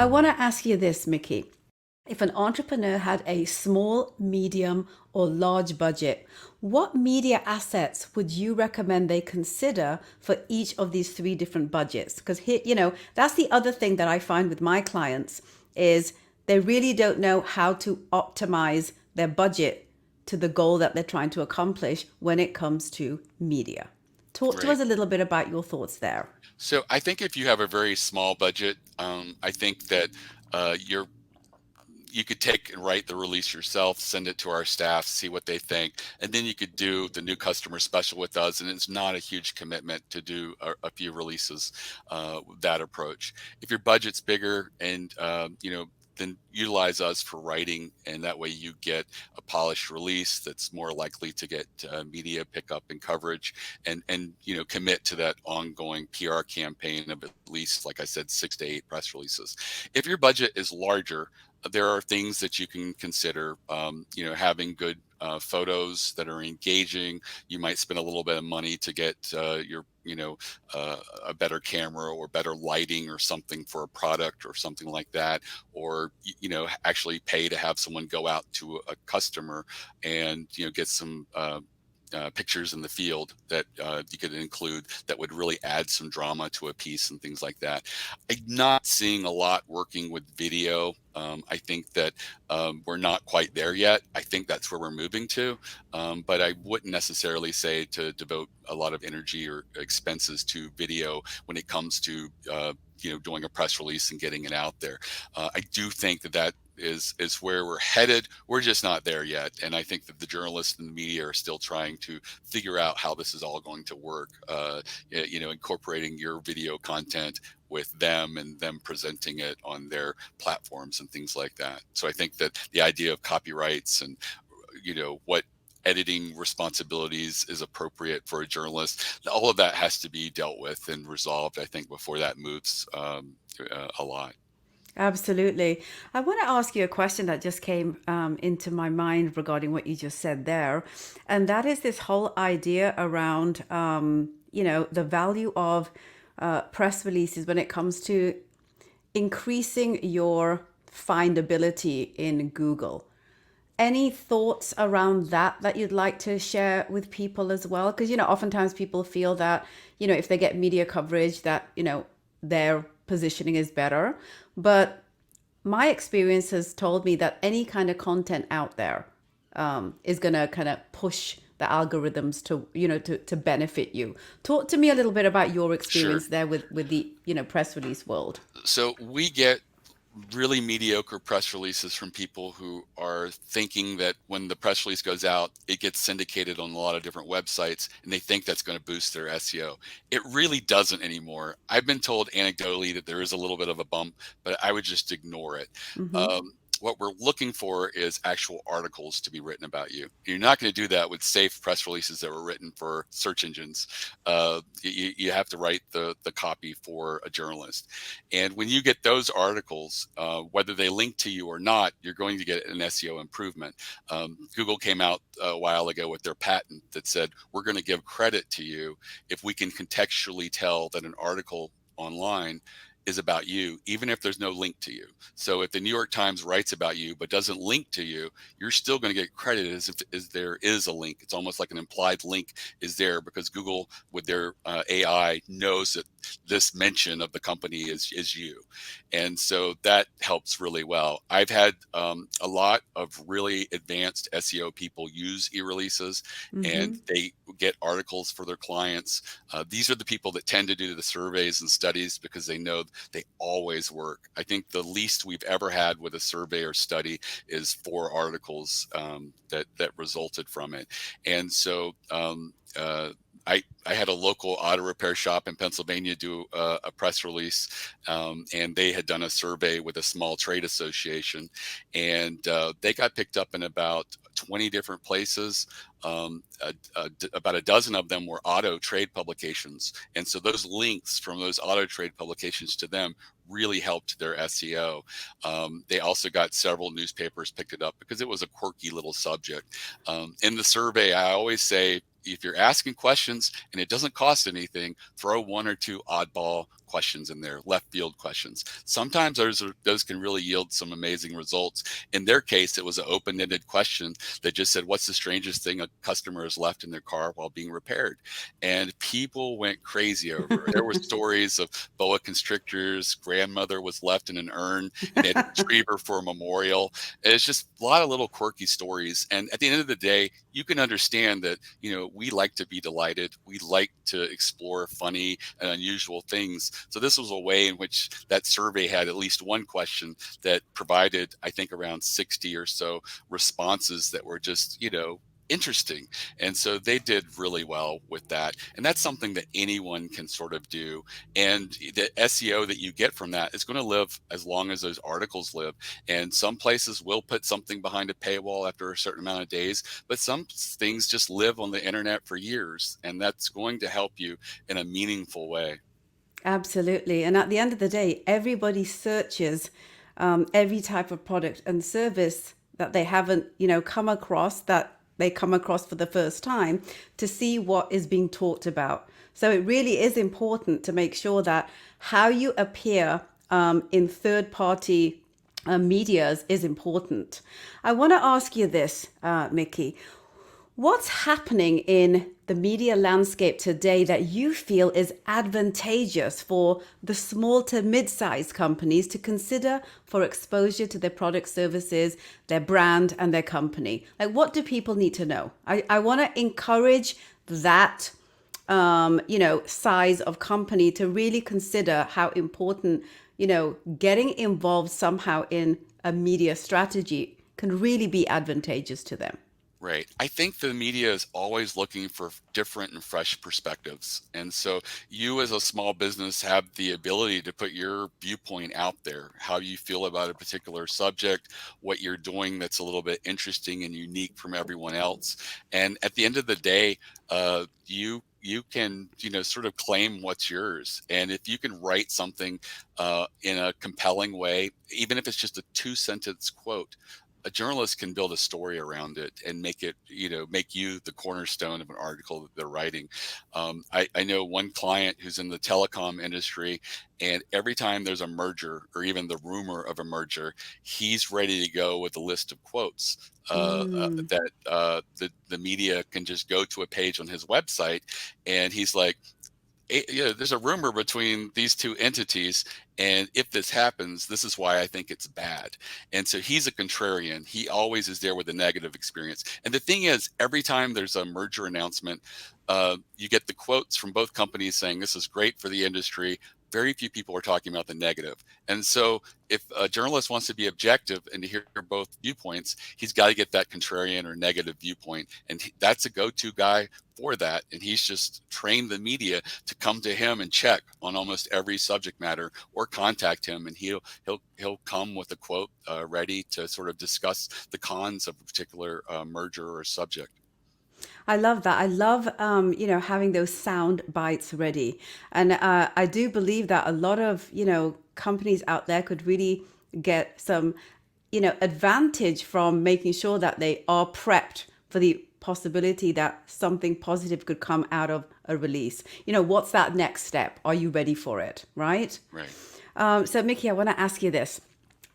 I want to ask you this, Mickey. If an entrepreneur had a small, medium, or large budget, what media assets would you recommend they consider for each of these three different budgets? Because here, that's the other thing that I find with my clients is they really don't know how to optimize their budget to the goal that they're trying to accomplish when it comes to media. Talk to Right. us a little bit about your thoughts there. So I think if you have a very small budget, I think that you're you could take and write the release yourself, send it to our staff, see what they think, and then you could do the new customer special with us. And it's not a huge commitment to do a few releases with that approach. If your budget's bigger and then utilize us for writing, and that way you get a polished release that's more likely to get media pickup and coverage, and commit to that ongoing PR campaign of at least, like I said, 6 to 8 press releases. If your budget is larger, there are things that you can consider. Having good photos that are engaging. You might spend a little bit of money to get a better camera or better lighting or something for a product or something like that, or actually pay to have someone go out to a customer and get some pictures in the field that you could include that would really add some drama to a piece and things like that. I'm not seeing a lot working with video. I think that we're not quite there yet. I think that's where we're moving to, but I wouldn't necessarily say to devote a lot of energy or expenses to video when it comes to doing a press release and getting it out there. I do think that is where we're headed. We're just not there yet, and I think that the journalists and the media are still trying to figure out how this is all going to work. Incorporating your video content with them and them presenting it on their platforms and things like that. So I think that the idea of copyrights and what editing responsibilities is appropriate for a journalist, all of that has to be dealt with and resolved, I think, before that moves a lot. Absolutely. I want to ask you a question that just came into my mind regarding what you just said there. And that is this whole idea around, the value of press releases when it comes to increasing your findability in Google. Any thoughts around that you'd like to share with people as well? Because, oftentimes people feel that, if they get media coverage, that, their positioning is better. But my experience has told me that any kind of content out there is going to kind of push the algorithms to benefit you. Talk to me a little bit about your Sure. experience there with the, press release world. So we get really mediocre press releases from people who are thinking that when the press release goes out, it gets syndicated on a lot of different websites, and they think that's going to boost their SEO. It really doesn't anymore. I've been told anecdotally that there is a little bit of a bump, but I would just ignore it. Mm-hmm. What we're looking for is actual articles to be written about you. You're not going to do that with safe press releases that were written for search engines. You have to write the copy for a journalist. And when you get those articles, whether they link to you or not, you're going to get an SEO improvement. Google came out a while ago with their patent that said, we're going to give credit to you if we can contextually tell that an article online is about you, even if there's no link to you. So if the New York Times writes about you but doesn't link to you, you're still going to get credit as there is a link. It's almost like an implied link is there because Google, with their AI, knows that this mention of the company is you, and so that helps really well. I've had a lot of really advanced SEO people use eReleases, Mm-hmm. and they get articles for their clients. These are the people that tend to do the surveys and studies because they know they always work. I think the least we've ever had with a survey or study is 4 articles that resulted from it. And so I had a local auto repair shop in Pennsylvania do a press release, and they had done a survey with a small trade association, and they got picked up in about 20 different places. About a dozen of them were auto trade publications. And so those links from those auto trade publications to them really helped their SEO. They also got several newspapers picked it up because it was a quirky little subject. In the survey, I always say, if you're asking questions and it doesn't cost anything, throw 1 or 2 oddball questions in there, left field questions. Sometimes those can really yield some amazing results. In their case, it was an open-ended question that just said, what's the strangest thing a customer has left in their car while being repaired? And people went crazy over it. There were stories of boa constrictors, grandmother was left in an urn and they had to retrieve her for a memorial. It's just a lot of little quirky stories. And at the end of the day, you can understand that, we like to be delighted. We like to explore funny and unusual things. So this was a way in which that survey had at least one question that provided, I think, around 60 or so responses that were just, interesting. And so they did really well with that. And that's something that anyone can sort of do. And the SEO that you get from that is going to live as long as those articles live. And some places will put something behind a paywall after a certain amount of days, but some things just live on the internet for years. And that's going to help you in a meaningful way. Absolutely. And at the end of the day, everybody searches every type of product and service that they haven't, come across, that they come across for the first time, to see what is being talked about. So it really is important to make sure that how you appear in third party medias is important. I want to ask you this, Mickie. What's happening in the media landscape today that you feel is advantageous for the small to mid-sized companies to consider for exposure to their product, services, their brand, and their company? Like, what do people need to know? I want to encourage that, size of company to really consider how important, getting involved somehow in a media strategy can really be advantageous to them. Right. I think the media is always looking for different and fresh perspectives. And so you as a small business have the ability to put your viewpoint out there, how you feel about a particular subject, what you're doing that's a little bit interesting and unique from everyone else. And at the end of the day, you can sort of claim what's yours. And if you can write something in a compelling way, even if it's just a 2 sentence quote, a journalist can build a story around it and make it, make you the cornerstone of an article that they're writing. I know one client who's in the telecom industry, and every time there's a merger or even the rumor of a merger, he's ready to go with a list of quotes Mm. that the media can just go to a page on his website, and he's like, there's a rumor between these two entities, and if this happens, this is why I think it's bad. And so he's a contrarian. He always is there with a negative experience. And the thing is, every time there's a merger announcement, you get the quotes from both companies saying this is great for the industry. Very few people are talking about the negative. And so if a journalist wants to be objective and to hear both viewpoints, he's got to get that contrarian or negative viewpoint. And that's a go-to guy for that. And he's just trained the media to come to him and check on almost every subject matter, or contact him, and he'll come with a quote ready to sort of discuss the cons of a particular merger or subject. I love that. I love, having those sound bites ready. And I do believe that a lot of, companies out there could really get some, advantage from making sure that they are prepped for the possibility that something positive could come out of a release. What's that next step? Are you ready for it? Right? Right. So, Mickie, I want to ask you this.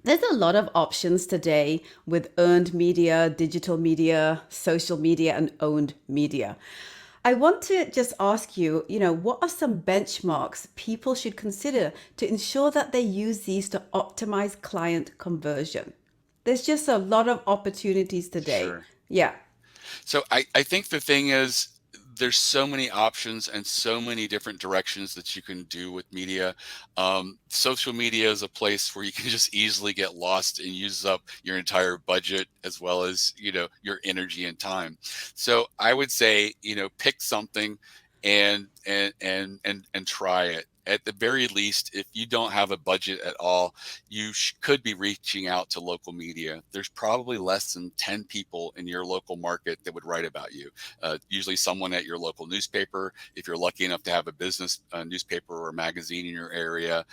There's a lot of options today with earned media, digital media, social media, and owned media. I want to just ask you, what are some benchmarks people should consider to ensure that they use these to optimize client conversion? There's just a lot of opportunities today. Sure. Yeah. So I think the thing is, there's so many options and so many different directions that you can do with media. Social media is a place where you can just easily get lost and use up your entire budget as well as your energy and time. So I would say pick something and try it. At the very least, if you don't have a budget at all, you could be reaching out to local media. There's probably less than 10 people in your local market that would write about you. Usually someone at your local newspaper. If you're lucky enough to have a business newspaper or magazine in your area,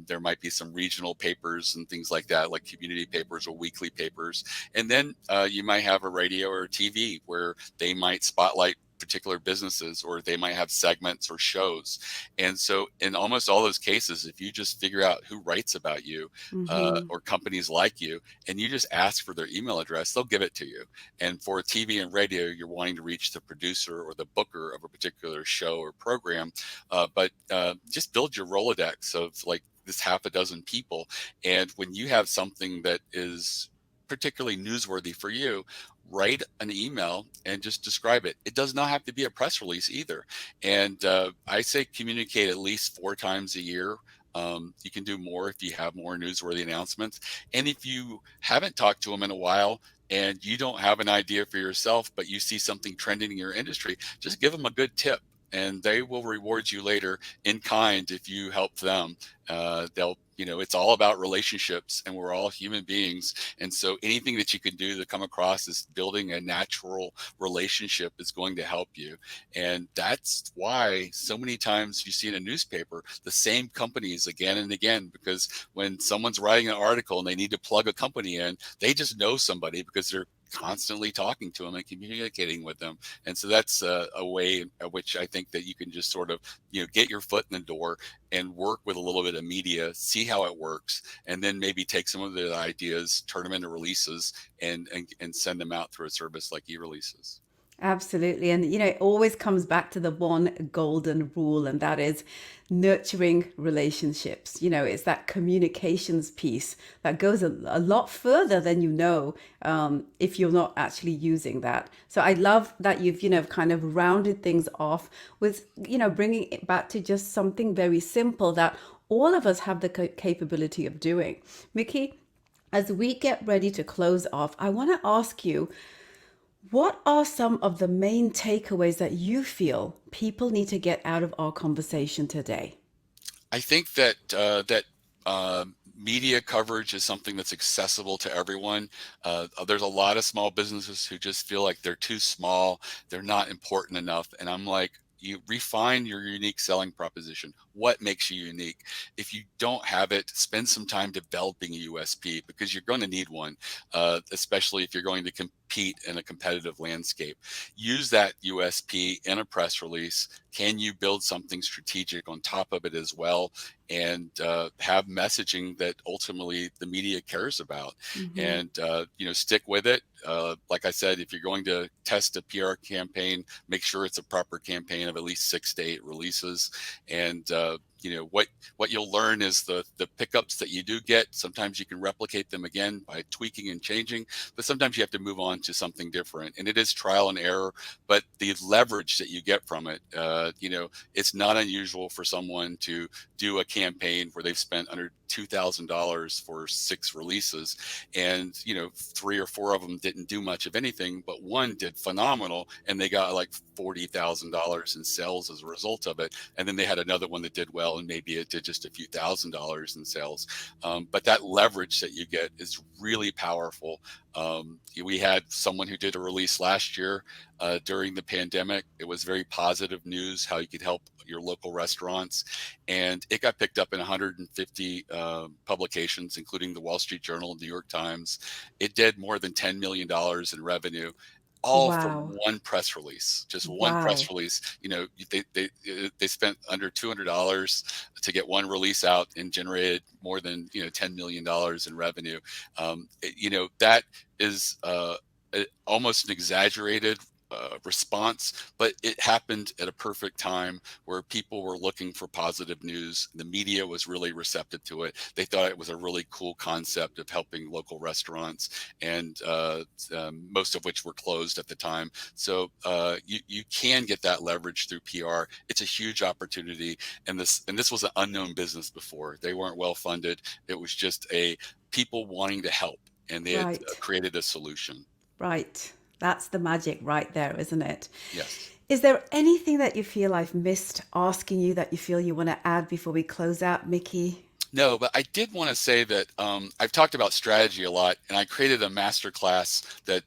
there might be some regional papers and things like that, like community papers or weekly papers. And then you might have a radio or TV where they might spotlight particular businesses, or they might have segments or shows. And so in almost all those cases, if you just figure out who writes about you, Mm-hmm. or companies like you, and you just ask for their email address, they'll give it to you. And for TV and radio, you're wanting to reach the producer or the booker of a particular show or program. But just build your Rolodex of like this half a dozen people. And when you have something that is particularly newsworthy for you, write an email and just describe it. It does not have to be a press release either. And I say communicate at least 4 times a year. You can do more if you have more newsworthy announcements. And if you haven't talked to them in a while and you don't have an idea for yourself, but you see something trending in your industry, just give them a good tip, and they will reward you later in kind if you help them. They'll, it's all about relationships, and we're all human beings. And so anything that you can do to come across as building a natural relationship is going to help you. And that's why so many times you see in a newspaper the same companies again and again, because when someone's writing an article and they need to plug a company in, they just know somebody because they're constantly talking to them and communicating with them. And so that's a way in which I think that you can just sort of, get your foot in the door and work with a little bit of media, see how it works, and then maybe take some of the ideas, turn them into releases, and send them out through a service like eReleases. Absolutely. And, it always comes back to the one golden rule, and that is nurturing relationships. It's that communications piece that goes a lot further than if you're not actually using that. So I love that you've, kind of rounded things off with, bringing it back to just something very simple that all of us have the capability of doing. Mickie, as we get ready to close off, I want to ask you, what are some of the main takeaways that you feel people need to get out of our conversation today? I think that media coverage is something that's accessible to everyone. There's a lot of small businesses who just feel like they're too small, they're not important enough, and I'm like, you refine your unique selling proposition. What makes you unique? If you don't have it, spend some time developing a USP, because you're going to need one, especially if you're going to compete in a competitive landscape. Use that USP in a press release. Can you build something strategic on top of it as well, and have messaging that ultimately the media cares about? Mm-hmm. And stick with it. Like I said, if you're going to test a PR campaign, make sure it's a proper campaign of at least 6 to 8 releases. And what you'll learn is the pickups that you do get. Sometimes you can replicate them again by tweaking and changing, but sometimes you have to move on to something different. And it is trial and error, but the leverage that you get from it, it's not unusual for someone to do a campaign where they've spent under $2,000 for 6 releases, and 3 or 4 of them didn't do much of anything, but one did phenomenal, and they got like $40,000 in sales as a result of it. And then they had another one that did well, and maybe it did just a few $1,000s in sales. But that leverage that you get is really powerful. We had someone who did a release last year during the pandemic. It was very positive news how you could help your local restaurants, and it got picked up in 150 publications, including the Wall Street Journal, New York Times. It did more than $10 million in revenue, all from Wow. one press release. Just one press Wow. release. They spent under $200 to get one release out, and generated more than $10 million in revenue. That is almost an exaggerated response, but it happened at a perfect time where people were looking for positive news. The media was really receptive to it. They thought it was a really cool concept of helping local restaurants, and most of which were closed at the time. So you can get that leverage through PR. It's a huge opportunity, and this was an unknown business before. They weren't well funded. It was just a people wanting to help, and they had Right. created a solution. Right. That's the magic right there, isn't it? Yes. Is there anything that you feel I've missed asking you that you feel you want to add before we close out, Mickie? No, but I did want to say that I've talked about strategy a lot, and I created a masterclass that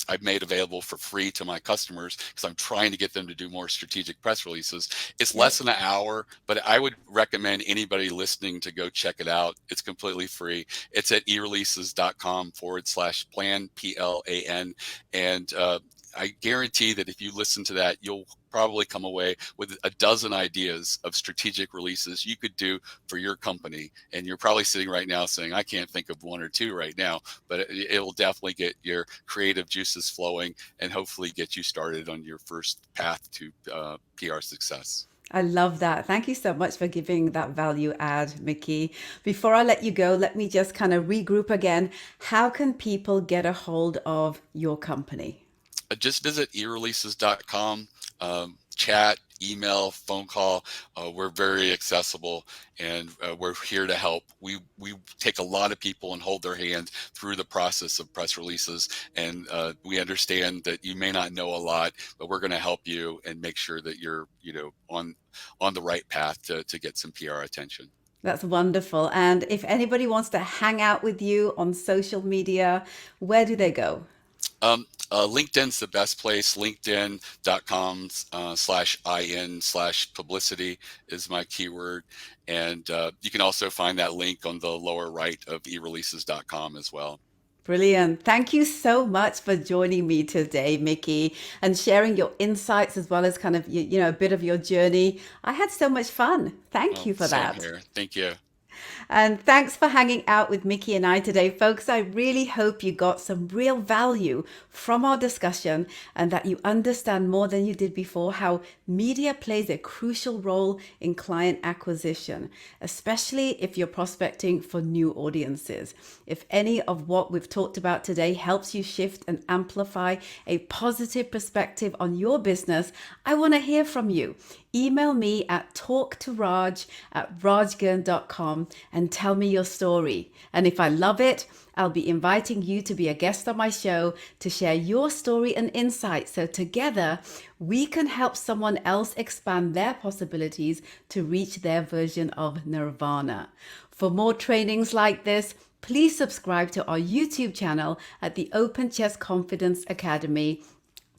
I've made available for free to my customers, because I'm trying to get them to do more strategic press releases. It's less Yep. than an hour, but I would recommend anybody listening to go check it out. It's completely free. It's at ereleases.com/plan, PLAN. And I guarantee that if you listen to that, you'll probably come away with a dozen ideas of strategic releases you could do for your company. And you're probably sitting right now saying, I can't think of one or two right now, but it will definitely get your creative juices flowing and hopefully get you started on your first path to PR success. I love that. Thank you so much for giving that value add, Mickie. Before I let you go, let me just kind of regroup again. How can people get a hold of your company? Just visit eReleases.com. Chat, email, phone call. We're very accessible, and we're here to help. We take a lot of people and hold their hand through the process of press releases, and we understand that you may not know a lot, but we're going to help you and make sure that you're on the right path to get some PR attention. That's wonderful. And if anybody wants to hang out with you on social media, where do they go? LinkedIn's the best place. LinkedIn.com /in/publicity is my keyword. And you can also find that link on the lower right of eReleases.com as well. Brilliant. Thank you so much for joining me today, Mickie, and sharing your insights as well as kind of, a bit of your journey. I had so much fun. Thank Well, you for same that. here. Thank you. And thanks for hanging out with Mickie and I today, folks. I really hope you got some real value from our discussion and that you understand more than you did before how media plays a crucial role in client acquisition, especially if you're prospecting for new audiences. If any of what we've talked about today helps you shift and amplify a positive perspective on your business, I want to hear from you. Email me at talktoraj@rajgurn.com and tell me your story. And if I love it, I'll be inviting you to be a guest on my show to share your story and insights so together we can help someone else expand their possibilities to reach their version of nirvana. For more trainings like this, please subscribe to our YouTube channel at the Open Chest Confidence Academy,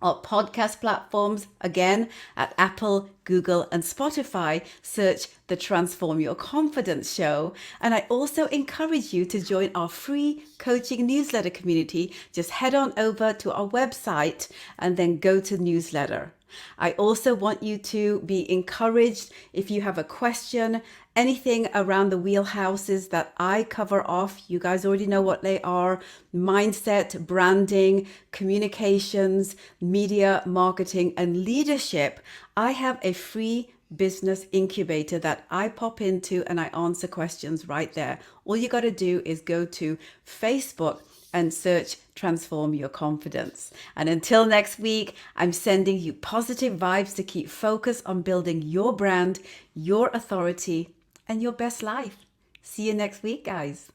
or podcast platforms, again, at Apple, Google, and Spotify. Search the Transform Your Confidence Show. And I also encourage you to join our free coaching newsletter community. Just head on over to our website and then go to newsletter. I also want you to be encouraged if you have a question, anything around the wheelhouses that I cover off. You guys already know what they are: mindset, branding, communications, media, marketing, and leadership. I have a free business incubator that I pop into and I answer questions right there. All you got to do is go to Facebook and search Transform Your Confidence. And until next week, I'm sending you positive vibes to keep focus on building your brand, your authority, and your best life. See you next week, guys.